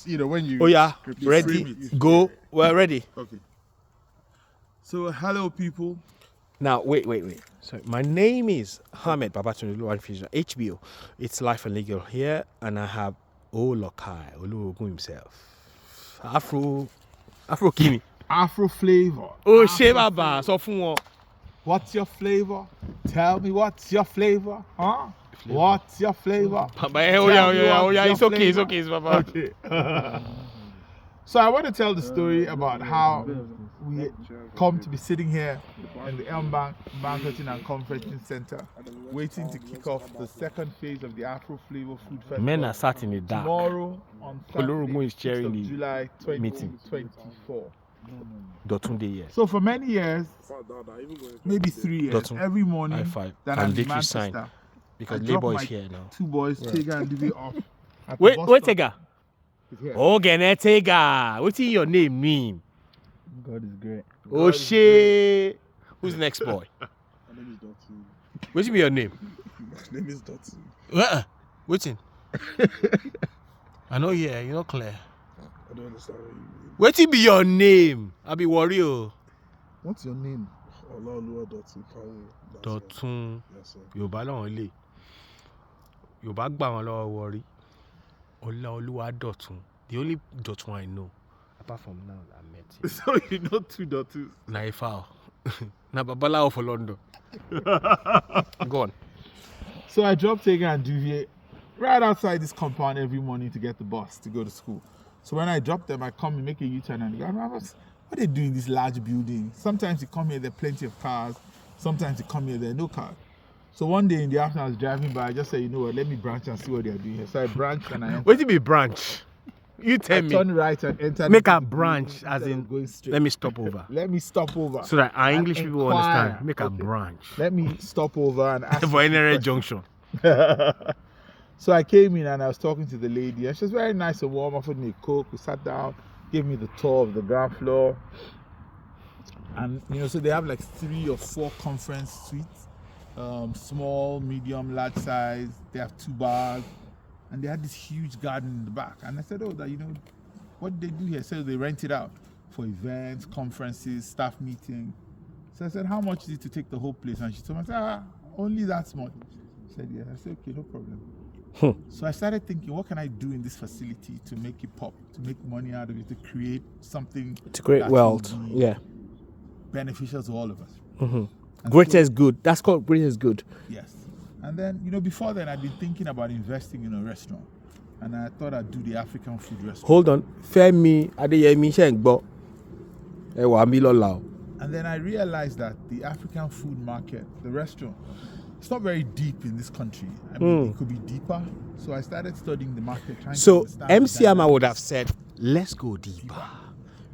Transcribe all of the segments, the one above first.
You know, when you... Oh yeah, you ready, frame it. go. We're ready. Okay. So, hello, people. Now, wait. So, my name is Ahmed Babatunde Luanfisha, HBO. It's Life and Legal here, and I have LuckyKAi, Oluogun himself. Afro Kimi. Afro Flavor. Oh, Shebaba, so fun wọn. What's your flavor? Tell me what's your flavor, huh? What's your flavor? Baba, yeah. It's okay, Baba. Okay. So I want to tell the story about how we come to be sitting here in the Elm Banqueting and Conferencing Center, waiting to kick off the second phase of the Afro Flavor Food Festival. Men are sat in the dark. Tomorrow on Oluogun is Saturday, 6th chairing of the July meeting. 2024. Dotunde, yes. So for many years, maybe 3 years, Dotun. every morning I5. that And I'm in victory Manchester, sign. Because I drop Labour my is here now. 2 boys, Tega and Divi off. at the Wait, bus stop. Tega. Here. Oh, Tega. What's your name mean? God is great. Oh, shit. Who's the next boy? My name is Dotun. What's your name? My name is Dotun. Waiting. I know, yeah, you're not clear. I don't understand what you mean. Waiting be your name. I be worried. What's your name? Olaoluwa Dotun. Dotun. Yes, sir. Yorùbá làwọn lè. Yorùbá gbà wọn lọ́wọ́ worry. Olaoluwa Dotun. The only Dotun I know, apart from now, I met him. So you know 2 Dotus. Na Ifao. Na Babalawo for London. Go on. So I drop Tega and Duvier right outside this compound every morning to get the bus to go to school. So when I drop them, I come and make a U-turn and go, what are they doing in this large building? Sometimes you come here, there are plenty of cars. Sometimes you come here, there are no cars. So one day in the afternoon, I was driving by. I just said, you know what, let me branch and see what they're doing here. So I branched and I entered. Wait till be branch. You tell me. Turn right and enter. Make a branch, as in, going straight. let me stop over. Let me stop over. So that our and English people inquire. understand. Make a branch. Let me stop over and ask. For you NRA questions. junction. So I came in and I was talking to the lady, and she was very nice and warm, offered me a Coke. We sat down, gave me the tour of the ground floor. And, you know, so they have like 3 or 4 conference suites, small, medium, large size. They have 2 bars, and they had this huge garden in the back. And I said, oh, that, you know, what did they do here? So they rent it out for events, conferences, staff meetings. So I said, how much is it to take the whole place? And she told me, I said, only that much. I said, yeah. I said, okay, no problem. So I started thinking, what can I do in this facility to make it pop, to make money out of it, to create something To create that wealth. will be Yeah. beneficial to all of us. And Greatest good. That's called greatest good. Yes. And then, you know, before then, I'd been thinking about investing in a restaurant. And I thought I'd do the African food restaurant. Hold on. Femi Adeyemi Shengbo. Ewa mi lola o. And then I realized that the African food market, the restaurant, it's not very deep in this country. I mean, it could be deeper. So I started studying the market. Trying to So understand MC the Ama would have dynamics. said, let's go deeper.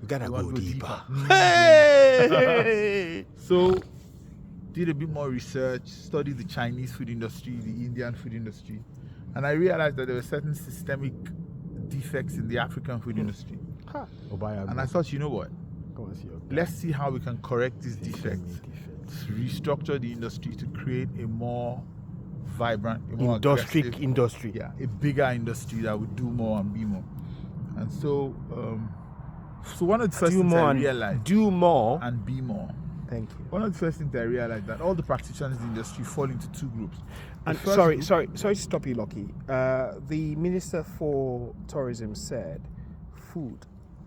We gotta want go to go deeper. deeper. Hey! So, did a bit more research, studied the Chinese food industry, the Indian food industry, and I realized that there were certain systemic defects in the African food industry. And I thought, you know what? Let's see how we can correct these defects, restructure the industry to create a more vibrant, a more aggressive, industry. yeah, a bigger industry that would do more and be more. And so, one of the first things I realized, Do more. and be more. Thank you. One of the first things I realized that all the practitioners in the industry fall into 2 groups. And sorry to stop you, Lucky. The Minister for Tourism said food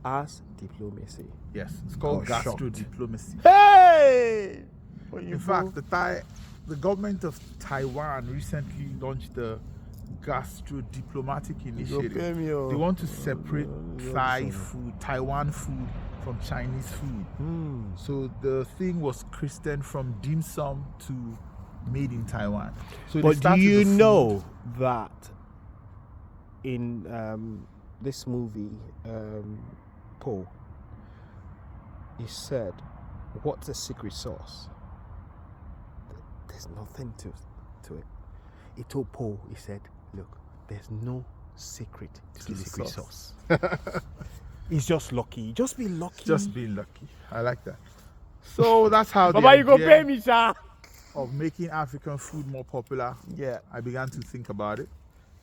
as diplomacy. Yes, it's called Oh, shocked. gastro diplomacy. Hey! In fact, the government of Taiwan recently launched the gastro diplomatic initiative. They want to separate Taiwan food from Chinese food. So the thing was christened from dim sum to made in Taiwan. So But do you know that in this movie, Paul, he said, what's the secret sauce? There's nothing to it. He told Paul, he said, look, there's no secret to the secret sauce. It's just lucky. Just be lucky. Just being lucky. I like that. So that's how the Baba, you go idea pay me, sir. of making African food more popular. Yeah. I began to think about it.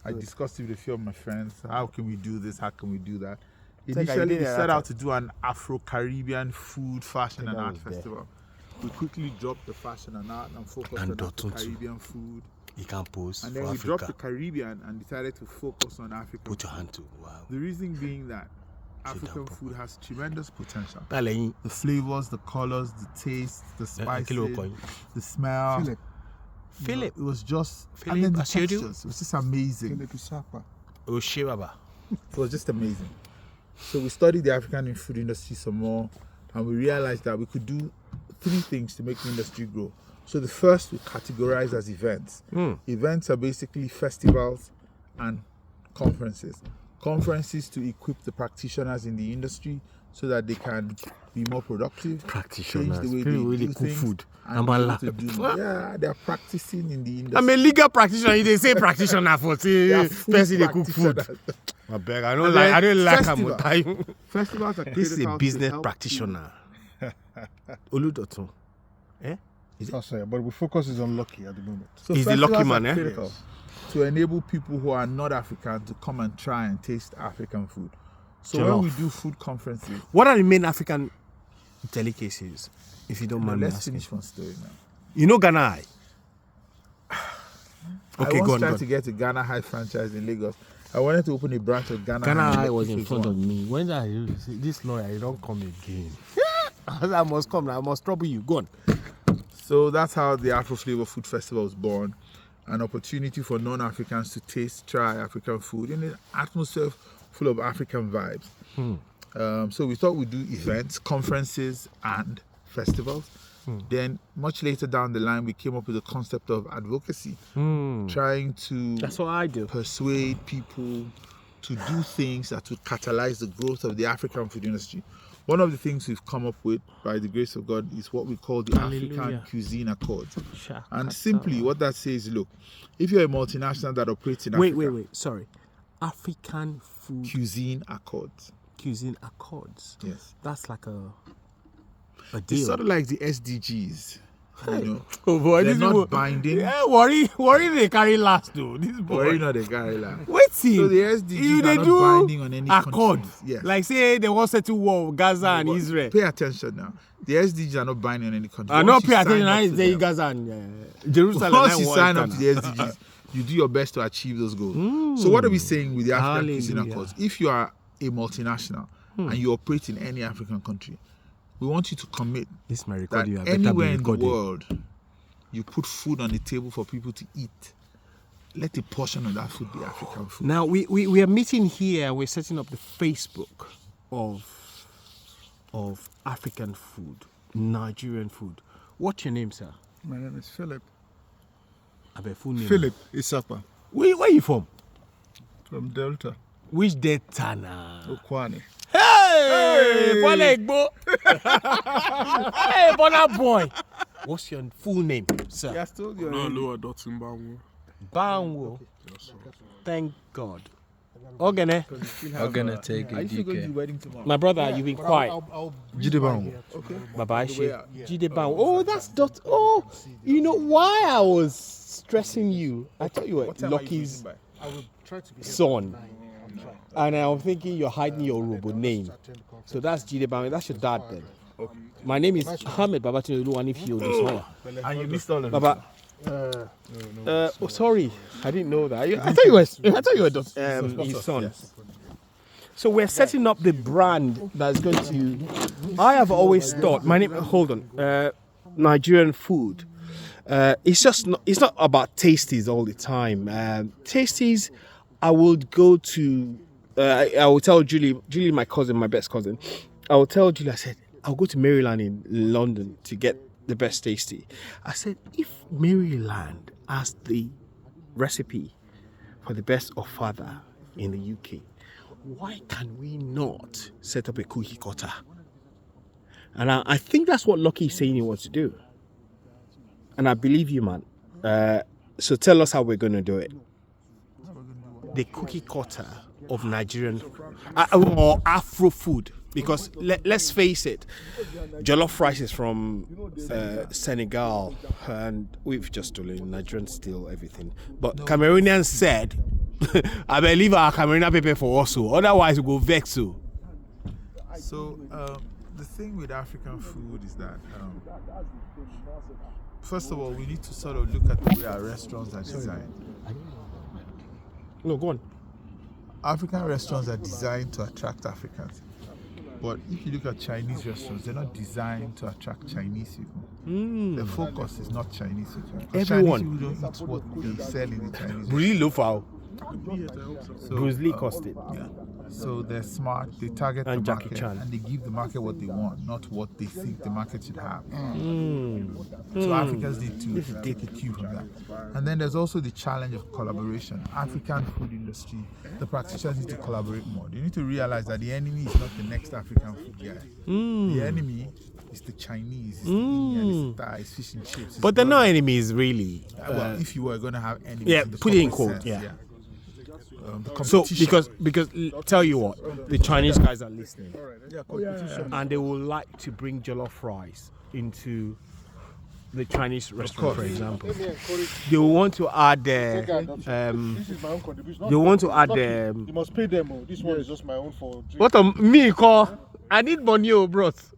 I discussed it with a few of my friends. How can we do this? How can we do that? Think I Initially, did we that set out time. to do an Afro-Caribbean food, fashion, and I art was there. festival. We quickly dropped the fashion and art and focused And on Dotun too. Afro-Caribbean food. You can pose And for then we dropped the Africa. Caribbean and decided to focus on African Put your food. hand to. Wow. The reason being that African down, food has tremendous potential. Darling, The flavors, the colors, the taste, the spices, the smell. Philip. Philip. It was just, Philip, and then the I showed you. textures. It was just amazing. Philip Isapa. Oshe Baba. It was just amazing. So we studied the African food industry some more, and we realized that we could do 3 things to make the industry grow. So the first we categorize as events. Events are basically festivals and conferences. Conferences to equip the practitioners in the industry so that they can be more productive, Practitioners. change the way People they really do cook things, food. and I'm be a able la- to do more. Yeah, they are practicing in the industry. I'm a legal practitioner. You dey say practitioner for They say are food person they cook food. practitioners. I beg. I And don't then like festival. time. Festivals are This is critical a to business help practitioner. Oludotun. Sorry, but we focus is on Lucky at the moment. So He's the lucky festivals man, are eh? critical to enable people who are not African to come and try and taste African food. So when we Jollof. do food conferences, What are the main African delicacies? If you don't now mind me let's asking. finish one story now. You know GhanaKAi? Okay, I go once on. tried to get a GhanaKAi franchise in Lagos. I wanted to open a branch of GhanaKAi. GhanaKAi was in front of me. When I say, this lawyer, you don't come again. I must come now. I must trouble you. Go on. So that's how the Afro Flavour Food Festival was born. An opportunity for non-Africans to try African food in an atmosphere full of African vibes. So we thought we'd do events, conferences, and festivals. Then much later down the line, we came up with the concept of advocacy, trying to That's what I do. persuade people to do things that would catalyze the growth of the African food industry. One of the things we've come up with, by the grace of God, is what we call the African Hallelujah. Cuisine Accords. Shaka And simply, what that says, look, if you're a multinational that operates in Wait, Africa, Sorry. African food Cuisine Accords. cuisine accords. Yes. That's like a It's deal. sort of like the SDGs. You know, Oh boy, they're this not people- binding. Yeah, worry they carry last though. This boy. Or you know the guy like. Wait till So the SDGs you are they not do binding on any accord. countries. Yes. Like say they want settle war with Gaza and But Israel. Pay attention now. The SDGs are not binding on any country. I Once not you pay sign attention. up I to say them- Gaza and Jerusalem. Once I you want sign up Ghana. to the SDGs, you do your best to achieve those goals. So what are we saying with the African Cuisine Hallelujah. Accords? If you are a multinational and you operate in any African country, we want you to commit This my that record. You better be anywhere in the recorded. world you put food on the table for people to eat, let a portion of that food be African food. Now we are meeting here. We're setting up the Facebook of African food, Nigerian food. What's your name, sir? My name is Philip. I bet full name. Philip Isapa Where you from? from Delta, Which Delta now? Okwani. Hey, Kwale Igbo. Hey, Bonner boy. What's your full name, sir? Yeah, still your Banwo. Thank God. Ogene, I'm gonna take Are a you still going to the DK. wedding tomorrow? my brother, you've been quiet. Jidebango. Okay. Bye-bye, way She. out. Jide Banwo. Oh, that's dot. Oh, you know why I was stressing you? I thought you were What time are you Lucky's leaving by? son. And I'm thinking you're hiding your Robo name. So that's Jide Banwo. That's your dad then. My name is Ahmed Babatunde Oluwanifi Odusanya. And you missed all of it. Baba. Oh, sorry, I didn't know that. I thought you were his son. So we're setting up the brand that's going to. I have always thought. My name. Hold on. Nigerian food. It's not about tasties all the time. Tasties, I would go to. I will tell Julie, my cousin, my best cousin. I will tell Julie. I said I'll go to Maryland in London to get the best tasty. I said, if Maryland has the recipe for the best of father in the UK, why can we not set up a cookie cutter? And I think that's what Lucky is saying he wants to do. And I believe you, man. So tell us how we're going to do it. The cookie cutter of Nigerian or Afro food. because let's face it, jollof rice is from Senegal, and we've just stolen. Nigerians steal everything. But Cameroonians said, I believe our Cameroonian pepper for also. Otherwise, we go vex. So the thing with African food is that, first of all, we need to sort of look at the way our restaurants are designed. No, go on. African restaurants are designed to attract Africans. But if you look at Chinese restaurants, they're not designed to attract Chinese people. The focus is not Chinese people. Everyone. Chinese people don't eat what they sell in the Chinese Really low foul. So, Bruce Lee cost it. Yeah. So they're smart, they target And the Jackie market, Chan. and they give the market what they want, not what they think the market should have. So Africans need to take a cue from that. And then there's also the challenge of collaboration. African food industry, the practitioners need to collaborate more. They need to realize that the enemy is not the next African food guy. The enemy is the Chinese, it's the Indian, it's the Thai, it's fish and chips. But they're not enemies, really. Well, if you were going to have enemies, Yeah, in the put it in corporate quote, sense, yeah. The So competition. because tell you what, the Chinese guys are listening, Competition. and they would like to bring jollof rice into the Chinese restaurant, for example. They will want to add This is my own contribution. they want to add You must pay them. Oh. This one is just my own for drink. what me call. I need money, bros.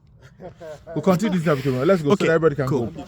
We'll continue this topic tomorrow. Let's go so Okay, that everybody can cool. go.